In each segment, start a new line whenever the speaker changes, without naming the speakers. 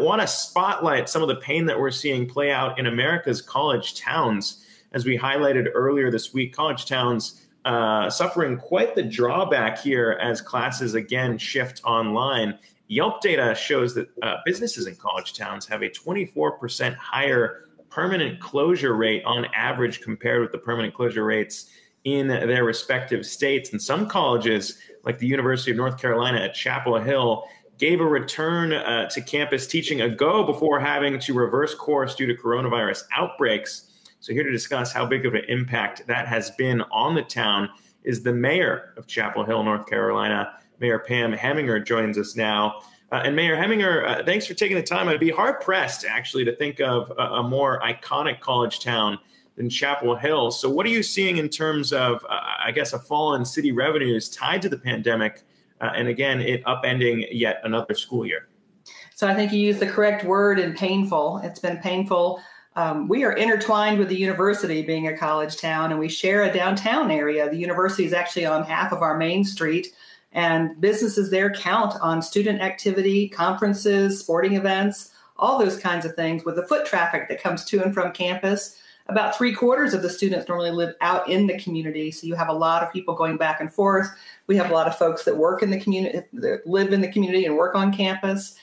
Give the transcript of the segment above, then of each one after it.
want to spotlight some of the pain that we're seeing play out in America's college towns. As we highlighted earlier this week, college towns suffering quite the drawback here as classes again shift online. Yelp data shows that businesses in college towns have a 24% higher permanent closure rate on average compared with the permanent closure rates in their respective states. And some colleges, like the University of North Carolina at Chapel Hill, gave a return to campus teaching a go before having to reverse course due to coronavirus outbreaks. So here to discuss how big of an impact that has been on the town is the mayor of Chapel Hill, North Carolina. Mayor Pam Hemminger joins us now. And Mayor Hemminger, thanks for taking the time. I'd be hard-pressed, actually, to think of a more iconic college town than Chapel Hill. So what are you seeing in terms of, I guess, a fall in city revenues tied to the pandemic, and again, it upending yet another school year?
So I think you used the correct word in painful. It's been painful. We are intertwined with the university being a college town, and we share a downtown area. The university is actually on half of our main street, and businesses there count on student activity, conferences, sporting events, all those kinds of things with the foot traffic that comes to and from campus. About 3/4 of the students normally live out in the community, so you have a lot of people going back and forth. We have a lot of folks that work in the community, that live in the community and work on campus.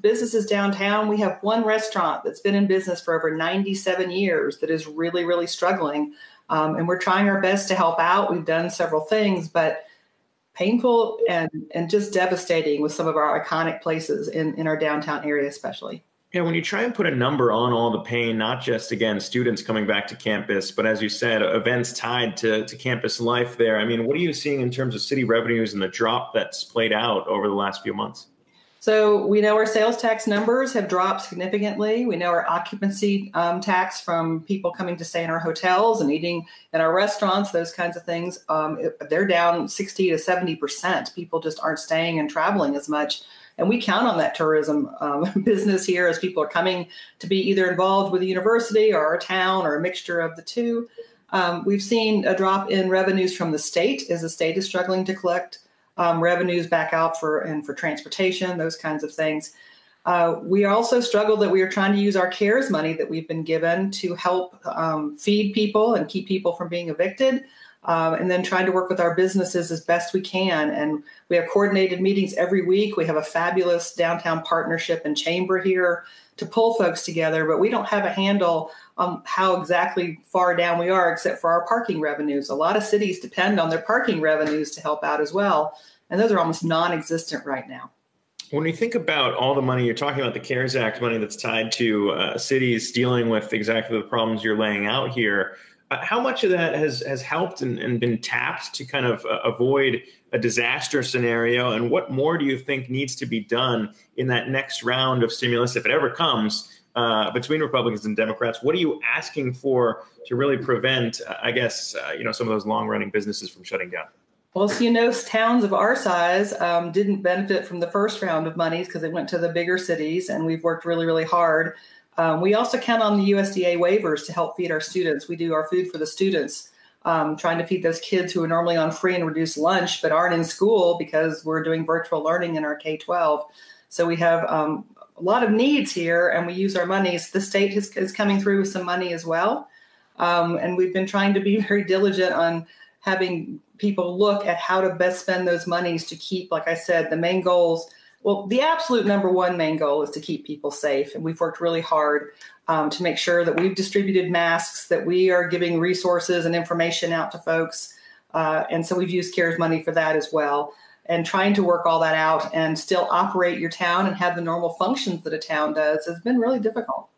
Businesses downtown, we have one restaurant that's been in business for over 97 years that is really, really struggling. And we're trying our best to help out. We've done several things, but painful and just devastating with some of our iconic places in our downtown area especially.
Yeah, when you try and put a number on all the pain, not just, again, students coming back to campus, but as you said, events tied to campus life there. I mean, what are you seeing in terms of city revenues and the drop that's played out over the last few months?
So we know our sales tax numbers have dropped significantly. We know our occupancy tax from people coming to stay in our hotels and eating in our restaurants, those kinds of things, they're down 60 to 70%. People just aren't staying and traveling as much. And we count on that tourism business here as people are coming to be either involved with the university or our town or a mixture of the two. We've seen a drop in revenues from the state as the state is struggling to collect revenues back out for transportation, those kinds of things. We also struggle that we are trying to use our CARES money that we've been given to help feed people and keep people from being evicted, and then trying to work with our businesses as best we can. And we have coordinated meetings every week. We have a fabulous downtown partnership and chamber here to pull folks together, but we don't have a handle on how exactly far down we are, except for our parking revenues. A lot of cities depend on their parking revenues to help out as well, and those are almost non-existent right now.
When you think about all the money, you're talking about the CARES Act money that's tied to cities dealing with exactly the problems you're laying out here. How much of that has helped and been tapped to kind of avoid a disaster scenario? And what more do you think needs to be done in that next round of stimulus, if it ever comes, between Republicans and Democrats? What are you asking for to really prevent, I guess, some of those long-running businesses from shutting down?
Well, so, towns of our size didn't benefit from the first round of monies because they went to the bigger cities, and we've worked really, really hard. We also count on the USDA waivers to help feed our students. We do our food for the students, trying to feed those kids who are normally on free and reduced lunch but aren't in school because we're doing virtual learning in our K-12. So we have a lot of needs here, and we use our monies. The state is coming through with some money as well. And we've been trying to be very diligent on having people look at how to best spend those monies to keep, like I said, the main goals. Well, the absolute number one main goal is to keep people safe. And we've worked really hard to make sure that we've distributed masks, that we are giving resources and information out to folks. And so we've used CARES money for that as well. And trying to work all that out and still operate your town and have the normal functions that a town does has been really difficult.